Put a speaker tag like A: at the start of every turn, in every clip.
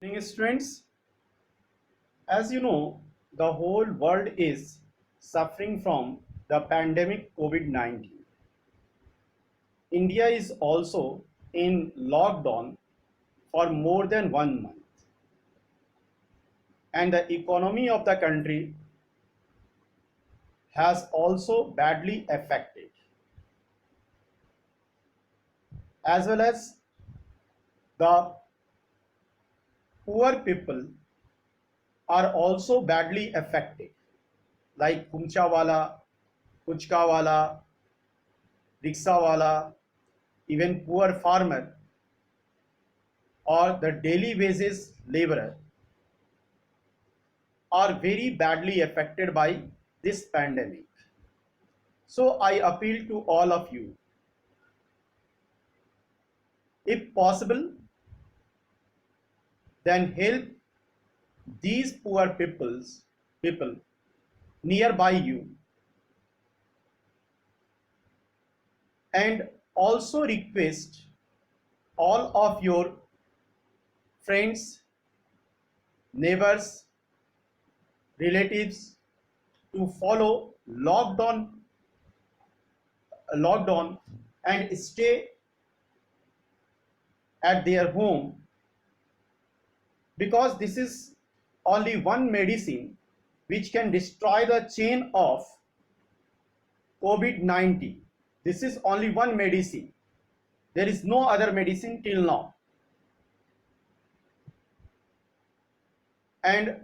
A: Morning, students. As you know, the whole world is suffering from the pandemic COVID-19. India is also in lockdown for more than 1 month, and the economy of the country has also badly affected, as well as the poor people are also badly affected, like kumchawala, puchkawala, rickshawala, even poor farmer or the daily wages laborer are very badly affected by this pandemic. So I appeal to all of you, if possible, then help these poor people nearby you, and also request all of your friends, neighbors, relatives to follow lockdown and stay at their home, because this is only one medicine which can destroy the chain of COVID-19. This is only one medicine. There is no other medicine till now. And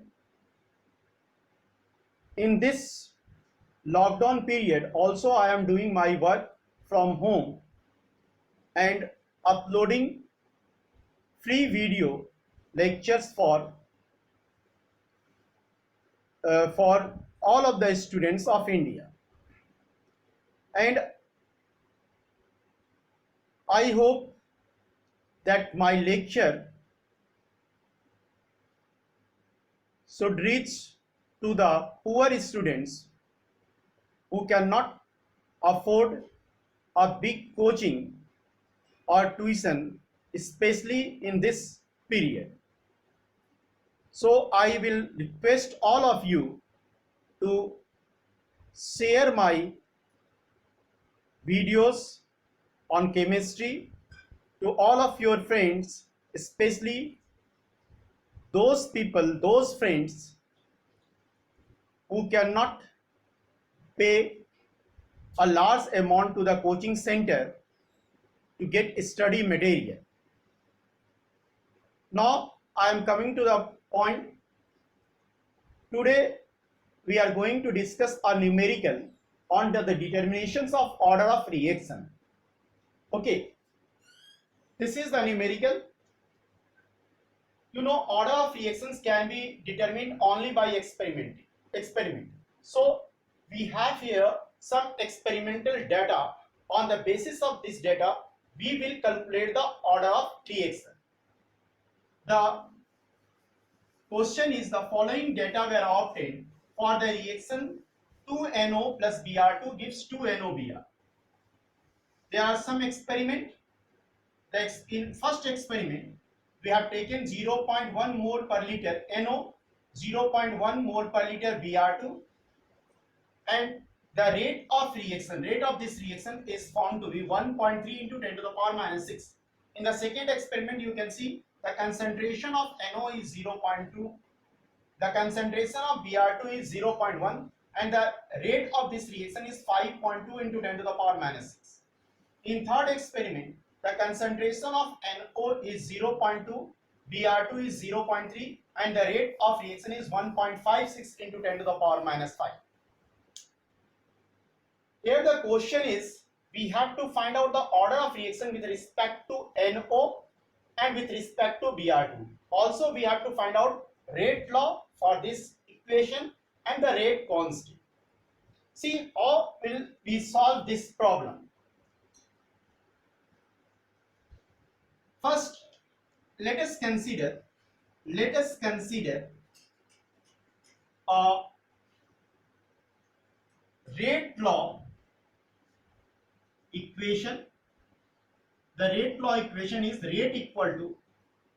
A: in this lockdown period also I am doing my work from home and uploading free video lectures for all of the students of India. And I hope that my lecture should reach to the poor students who cannot afford a big coaching or tuition, especially in this period. So I will request all of you to share my videos on chemistry to all of your friends, especially those friends who cannot pay a large amount to the coaching center to get study material. Now I am coming to the point. Today we are going to discuss a numerical on the determinations of order of reaction. Okay, this is the numerical. You know, order of reactions can be determined only by experiment. So we have here some experimental data. On the basis of this data, we will calculate the order of reaction. The question is, the following data were obtained for the reaction 2NO plus Br2 gives 2NOBr. There are some experiment. In first experiment, we have taken 0.1 mole per liter NO, 0.1 mole per liter Br2, and the rate of this reaction is found to be 1.3 into 10 to the power minus 6. In the second experiment, you can see the concentration of NO is 0.2, the concentration of Br2 is 0.1, and the rate of this reaction is 5.2 into 10 to the power minus 6. In third experiment, the concentration of NO is 0.2, Br2 is 0.3, and the rate of reaction is 1.56 into 10 to the power minus 5. Here the question is, we have to find out the order of reaction with respect to NO and with respect to Br2. Also we have to find out rate law for this equation and the rate constant. See, how will we solve this problem? First, let us consider a rate law equation. The rate law equation is rate equal to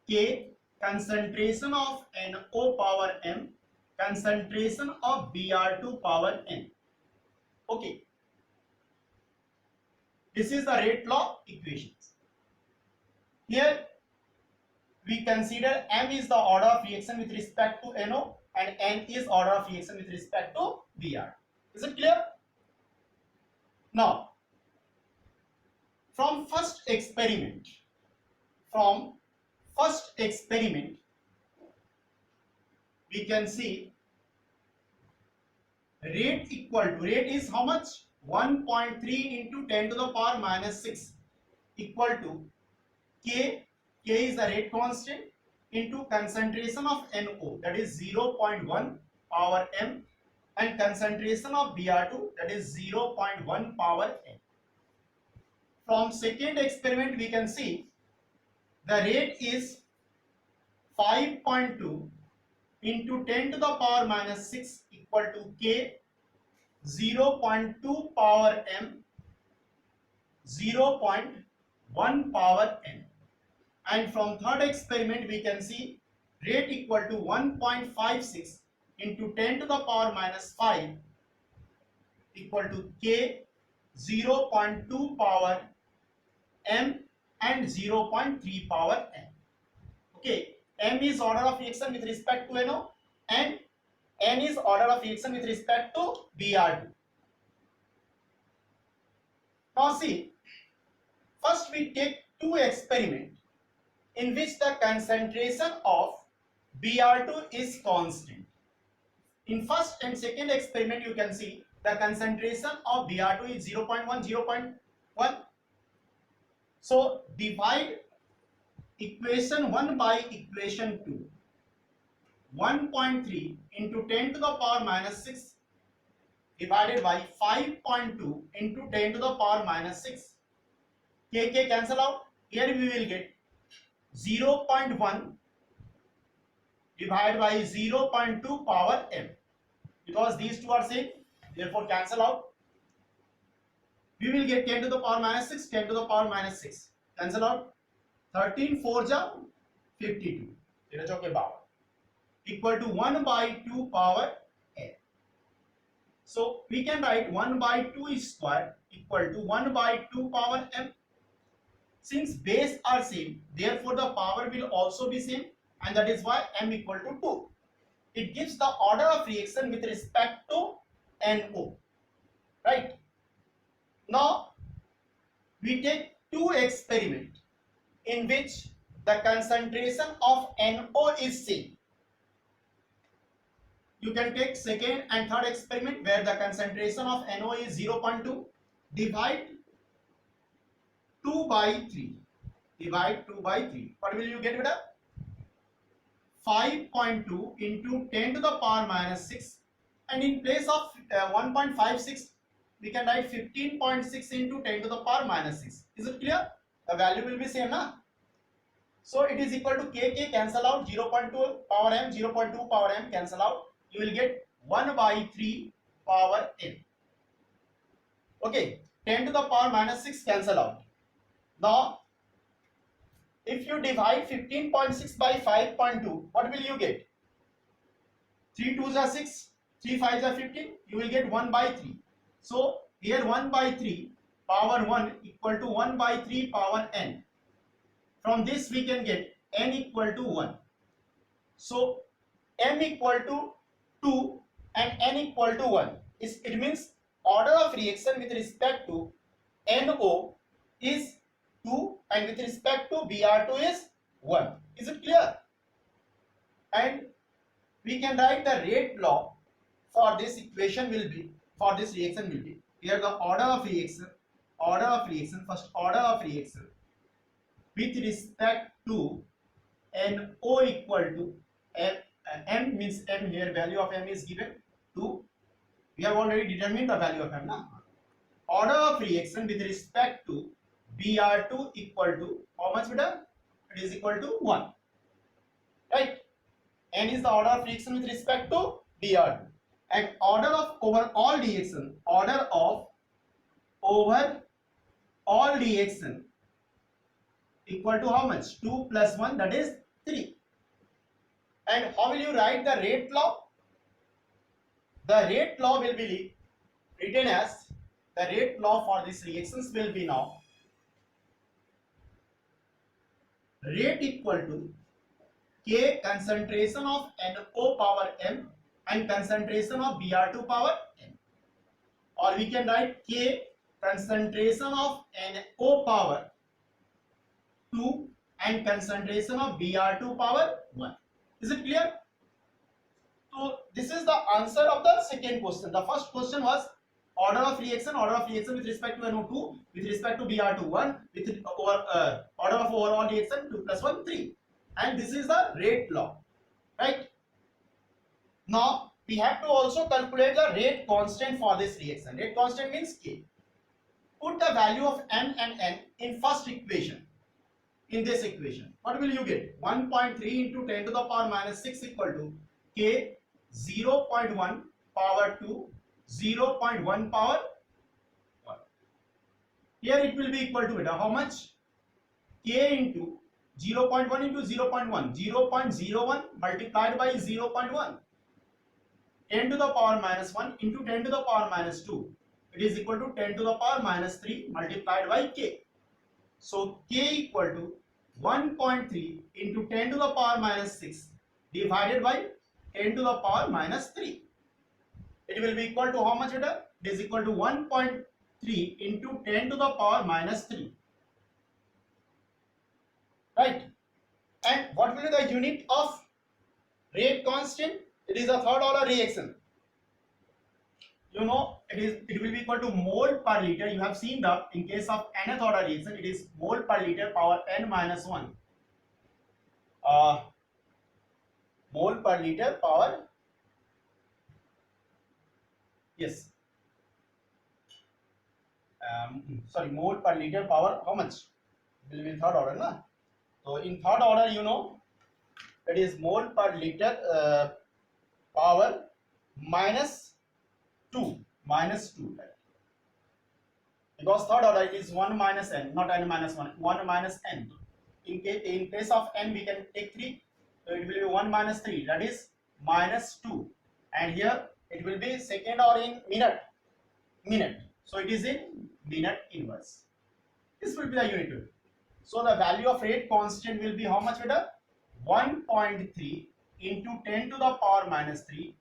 A: K concentration of NO power M, concentration of Br2 power N. Okay, this is the rate law equations. Here we consider M is the order of reaction with respect to NO and N is order of reaction with respect to Br. Is it clear? Now, from first experiment, we can see rate is how much? 1.3 into 10 to the power minus 6 equal to K is the rate constant into concentration of NO, that is 0.1 power M, and concentration of Br2, that is 0.1 power N. From second experiment we can see the rate is 5.2 into 10 to the power minus 6 equal to K, 0.2 power M, 0.1 power N. And from third experiment we can see rate equal to 1.56 into 10 to the power minus 5 equal to K, 0.2 power M and 0.3 power N. Okay, M is order of reaction with respect to NO and N is order of reaction with respect to Br2. Now see, first we take two experiments in which the concentration of Br2 is constant. In first and second experiment you can see the concentration of Br2 is 0.1, 0.1. So divide equation 1 by equation 2. 1.3 into 10 to the power minus 6 divided by 5.2 into 10 to the power minus 6. K cancel out. Here we will get 0.1 divided by 0.2 power M, because these two are same, therefore cancel out. We will get 10 to the power minus 6, 10 to the power minus 6, cancel out. 13 4 ja 52, equal to 1 by 2 power N. So we can write 1 by 2 square equal to 1 by 2 power M. Since base are same, therefore the power will also be same, and that is why M equal to 2. It gives the order of reaction with respect to NO. Right? Now we take two experiments in which the concentration of NO is same. You can take second and third experiment where the concentration of NO is 0.2. Divide 2 by 3. Divide 2 by 3. What will you get with a 5.2 into 10 to the power minus 6, and in place of 1.56 we can write 15.6 into 10 to the power minus 6. Is it clear? The value will be same, na? So it is equal to K cancel out, 0.2 power M, 0.2 power M cancel out. You will get 1 by 3 power N. Okay, 10 to the power minus 6 cancel out. Now, if you divide 15.6 by 5.2, what will you get? 3 2s are 6, 3 5s are 15, you will get 1 by 3. So, here 1 by 3 power 1 equal to 1 by 3 power N. From this we can get N equal to 1. So, M equal to 2 and N equal to 1. It means order of reaction with respect to NO is 2 and with respect to Br2 is 1. Is it clear? And we can write the rate law for this equation will be, for this reaction will be, here the order of reaction, first order of reaction with respect to NO equal to M means M, here value of M is given 2. We have already determined the value of M now. Order of reaction with respect to Br2 equal to how much beta? It is equal to 1. Right? N is the order of reaction with respect to Br2. And order of overall reaction, equal to how much? 2 plus 1, that is 3. And how will you write the rate law? The rate law will be written as, the rate law for these reactions will be now rate equal to K concentration of NO power M and concentration of Br2 power N, or we can write K concentration of NO power 2 and concentration of Br2 power 1. Is it clear? So this is the answer of the second question. The first question was order of reaction with respect to NO2, with respect to Br2 1, with order of overall reaction 2 plus 1 3, and this is the rate law, right? Now we have to also calculate the rate constant for this reaction. Rate constant means K. Put the value of M and N in first equation. In this equation, what will you get? 1.3 into 10 to the power minus 6 equal to K 0.1 power 2 0.1 power 1. Here it will be equal to how much? K into 0.1 into 0.1, 0.01 multiplied by 0.1, 10 to the power minus 1 into 10 to the power minus 2, it is equal to 10 to the power minus 3 multiplied by K. So K equal to 1.3 into 10 to the power minus 6 divided by 10 to the power minus 3. It will be equal to how much? It is equal to 1.3 into 10 to the power minus 3. Right? And what will be the unit of rate constant? It is a third order reaction. You know, it will be equal to mole per liter. You have seen that in case of nth order reaction, it is mole per liter power n minus 1. Mole per liter power, yes, mole per liter power how much? Will be third order, na? So in third order, you know, it is mole per liter power minus 2, right? Because third order it is 1 minus n, not n minus 1, 1 minus n. In case of n we can take 3, so it will be 1 minus 3, that is minus 2, and here it will be second or in minute, so it is in minute inverse. This will be the unit. So the value of rate constant will be how much? 1.3 into 10 to the power minus 3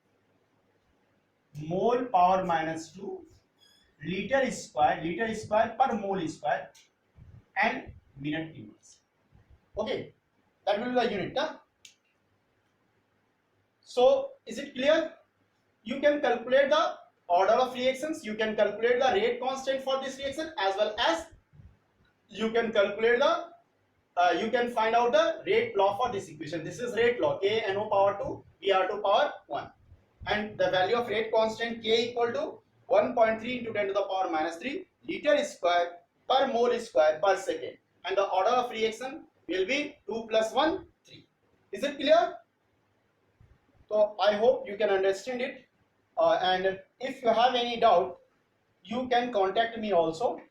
A: mole power minus 2 liter square per mole square and minute inverse. Okay, that will be the unit. So is it clear? You can calculate the order of reactions, you can calculate the rate constant for this reaction, as well as you can calculate the you can find out the rate law for this equation. This is rate law, K NO power 2 Br2 power 1, and the value of rate constant K equal to 1.3 into 10 to the power minus 3 liter square per mole square per second, and the order of reaction will be 2 plus 1 3. Is it clear? So I hope you can understand it, and if you have any doubt you can contact me also.